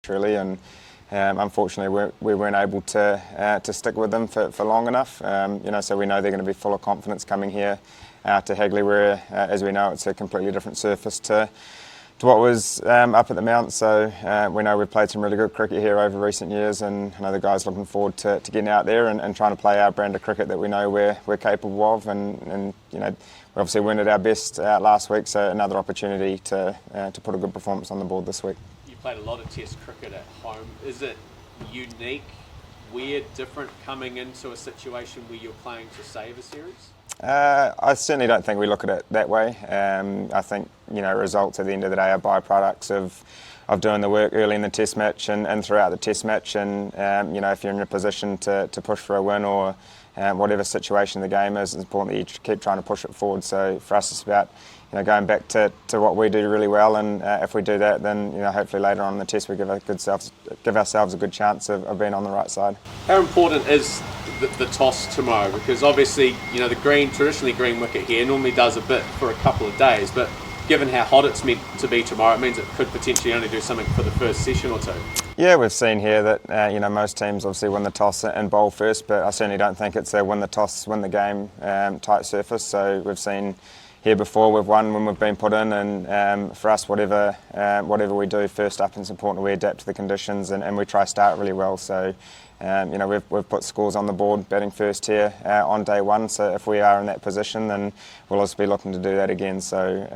really, and unfortunately we weren't able to stick with them for long enough. So we know they're going to be full of confidence coming here to Hagley, where, as we know, it's a completely different surface to what was up at the Mount. So we know we've played some really good cricket here over recent years, and I know the guys looking forward to getting out there and trying to play our brand of cricket that we know we're capable of. And we obviously weren't at our best last week, so another opportunity to put a good performance on the board this week. You played a lot of Test cricket at home. Is it unique, weird, different coming into a situation where you're playing to save a series? I certainly don't think we look at it that way. I think results at the end of the day are byproducts of doing the work early in the Test match and throughout the Test match. And if you're in a position to push for a win or whatever situation the game is, it's important that you keep trying to push it forward. So for us, it's about going back to what we do really well, and if we do that, then hopefully later on in the Test we give ourselves a good chance of being on the right side. How important is the toss tomorrow? Because obviously the traditionally green wicket here normally does a bit for a couple of days, but given how hot it's meant to be tomorrow, it means it could potentially only do something for the first session or two. Yeah, we've seen here that most teams obviously win the toss and bowl first, but I certainly don't think it's a win the toss, win the game tight surface. So we've seen here before we've won when we've been put in, and for us, whatever we do first up, it's important we adapt to the conditions and we try to start really well. So we've put scores on the board batting first here on day one, so if we are in that position, then we'll also be looking to do that again. So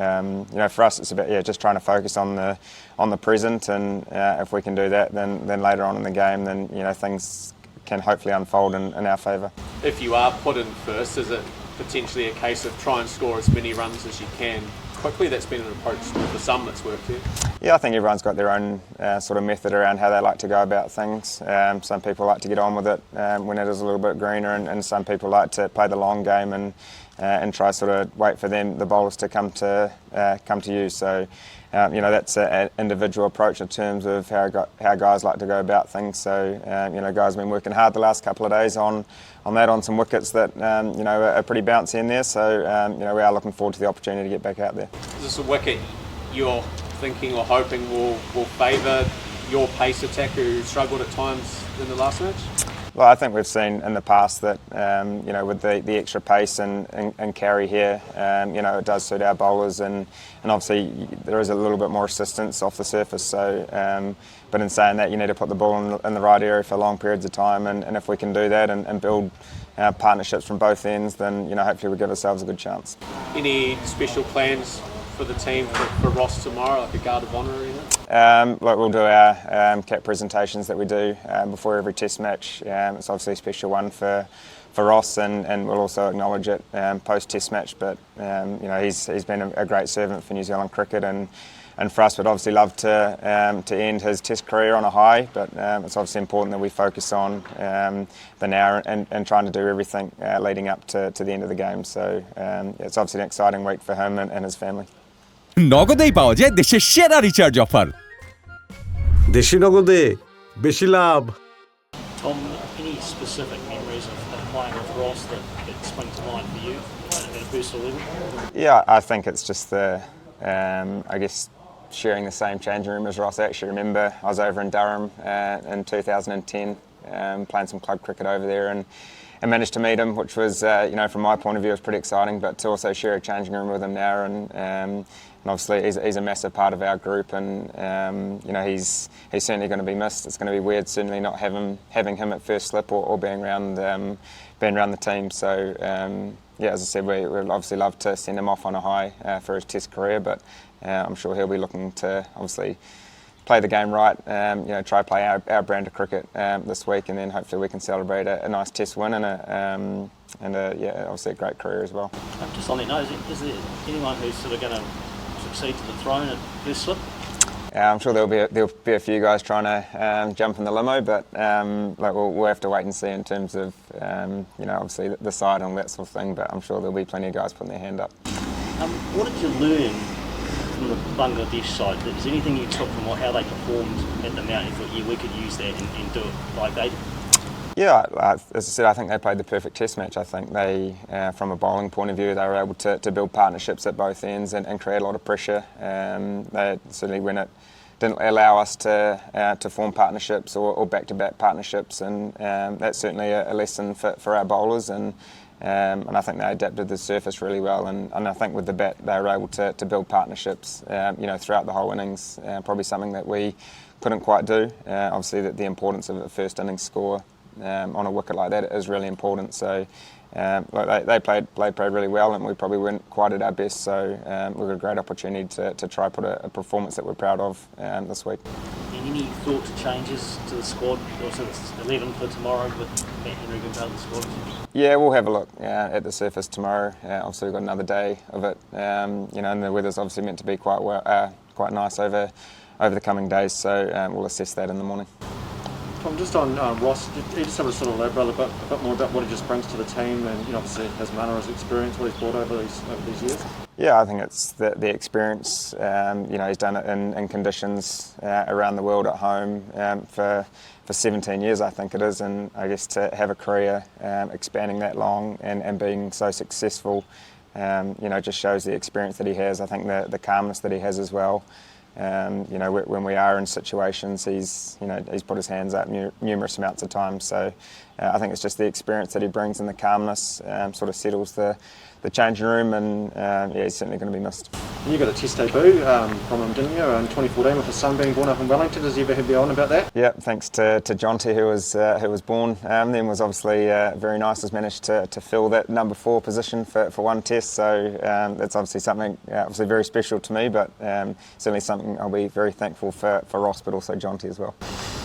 for us, it's about just trying to focus on the present, and if we can do that, then later on in the game, then things can hopefully unfold in our favour. If you are put in first, is it potentially a case of try and score as many runs as you can quickly? That's been an approach for some that's worked here. Yeah, I think everyone's got their own sort of method around how they like to go about things. Some people like to get on with it when it is a little bit greener, and some people like to play the long game and try sort of wait for the bowlers to come to you. So that's an individual approach in terms of how guys like to go about things. So guys have been working hard the last couple of days on some wickets that are pretty bouncy in there. So we are looking forward to the opportunity to get back out there. Is this a wicket you're thinking or hoping will favour your pace attacker who struggled at times in the last match? Well, I think we've seen in the past that with the extra pace and carry here, it does suit our bowlers, and obviously there is a little bit more assistance off the surface. So, but in saying that, you need to put the ball in the right area for long periods of time, and if we can do that and build partnerships from both ends, then hopefully we give ourselves a good chance. Any special plans for the team for Ross tomorrow, like a guard of honour or anything? We'll do our cap presentations that we do before every Test match. It's obviously a special one for Ross, and we'll also acknowledge it post Test match. But he's been a great servant for New Zealand cricket, and for us, we'd obviously love to end his Test career on a high. But it's obviously important that we focus on the now and trying to do everything leading up to the end of the game. So it's obviously an exciting week for him and his family. নগদেই পাওয়া যায় দেশের সেরা recharge offer. দেশি নগদে বেশি লাভ। Tom, any specific memories of playing with Ross that spring to mind for you at a personal level? Yeah, I think it's just sharing the same changing room as Ross. I actually remember I was over in Durham in 2010 playing some club cricket over there, and managed to meet him, which was, from my point of view, was pretty exciting. But to also share a changing room with him now, and obviously he's a massive part of our group, and he's certainly going to be missed. It's going to be weird, certainly not having him at first slip or being around the team. So as I said, we'd obviously love to send him off on a high for his Test career, but I'm sure he'll be looking to obviously play the game right, try to play our brand of cricket this week, and then hopefully we can celebrate a nice Test win and obviously a great career as well. Just on that note, is there anyone who's sort of going to succeed to the throne at first slip? I'm sure there'll be a few guys trying to jump in the limo, but we'll have to wait and see in terms of obviously the side and all that sort of thing. But I'm sure there'll be plenty of guys putting their hand up. What did you learn from the Bangladesh side? Is there anything you took from how they performed at the Mount? You thought, we could use that and do it like they did? Yeah, as I said, I think they played the perfect Test match. I think they, from a bowling point of view, they were able to build partnerships at both ends and create a lot of pressure. They certainly went at didn't allow us to form partnerships or back-to-back partnerships, and that's certainly a lesson for our bowlers, and I think they adapted the surface really well, and I think with the bat they were able to build partnerships throughout the whole innings, probably something that we couldn't quite do. Obviously the importance of a first innings score on a wicket like that is really important, so they played really well, and we probably weren't quite at our best, so we got a great opportunity to try put a performance that we're proud of this week. Any thought to changes to the squad, also the 11 for tomorrow with Matt Henry being part of the squad? Yeah, we'll have a look at the surface tomorrow. Obviously we've got another day of it, and the weather's obviously meant to be quite nice over the coming days, so we'll assess that in the morning. Tom, just on Ross, you just have a sort of elaborate a bit more about what he just brings to the team, and obviously his manner, his experience, what he's brought over these years. Yeah, I think it's the experience. He's done it in conditions around the world at home for 17 years, I think it is, and I guess to have a career expanding that long and being so successful, just shows the experience that he has. I think the calmness that he has as well. When we are in situations, he's put his hands up numerous amounts of times. So I think it's just the experience that he brings and the calmness sort of settles the changing room, and he's certainly going to be missed. You got a test debut from him, didn't you, in 2014 with his son being born up in Wellington. Does he ever have the on about that? Yeah, thanks to Jonty who was born then, was obviously very nice, has managed to fill that number 4 position for one test, so that's obviously something obviously very special to me, but certainly something I'll be very thankful for Ross, but also Jonty as well.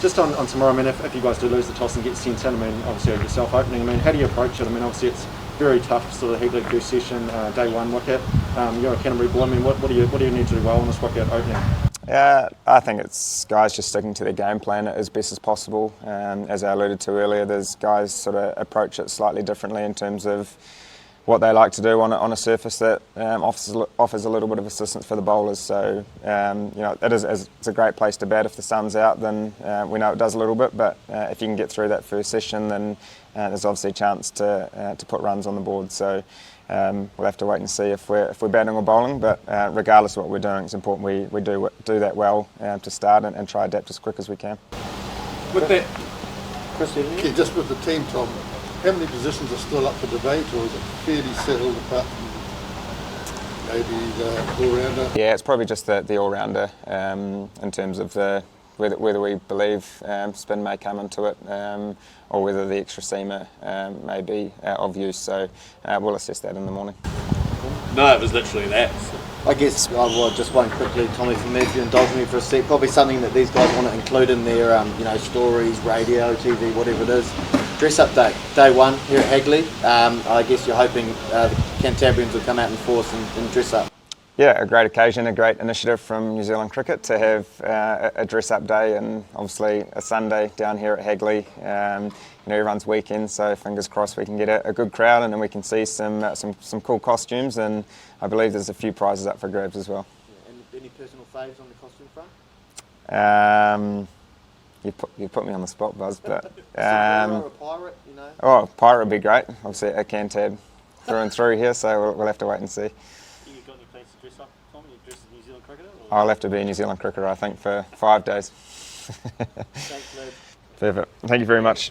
Just on tomorrow, I mean, if you guys do lose the toss and get sent in, I mean, obviously yourself opening, I mean, how do you approach it? I mean, obviously it's very tough, sort of Hegley first session, day 1 wicket. You're a Canterbury boy. I mean, what do you need to do well on this wicket opening? I think it's guys just sticking to their game plan as best as possible. As I alluded to earlier, there's guys sort of approach it slightly differently in terms of what they like to do on a surface that offers a little bit of assistance for the bowlers. So it's a great place to bat. If the sun's out, then we know it does a little bit. But if you can get through that first session, then there's obviously a chance to put runs on the board. So we'll have to wait and see if we're batting or bowling. But regardless of what we're doing, it's important we do that well to start and try to adapt as quick as we can. With that, Chris, just with the team, Tom, how many positions are still up for debate, or is it fairly settled apart from maybe the all-rounder? Yeah, it's probably just the all-rounder in terms of whether we believe spin may come into it or whether the extra seamer may be of use. So we'll assess that in the morning. no, it was literally that. I guess just one quickly, Tommy, from me, if you indulge me for a sec, probably something that these guys want to include in their stories, radio, TV, whatever it is. Dress up day 1 here at Hagley. I guess you're hoping the Cantabrians will come out in force and dress up. Yeah, a great occasion, a great initiative from New Zealand Cricket to have a dress-up day, and obviously a Sunday down here at Hagley. Everyone's weekend, so fingers crossed we can get a good crowd and then we can see some cool costumes, and I believe there's a few prizes up for grabs as well. Yeah, and any personal faves on the costume front? You put me on the spot, Buzz, but Or a pirate, Oh, pirate would be great. Obviously a Cantab through and through here, so we'll have to wait and see. You got any plans to dress up, Tom? You dress as a New Zealand cricketer? Or? I'll have to be a New Zealand cricketer, I think, for 5 days. Thanks, Lou. Perfect. Thank you very much.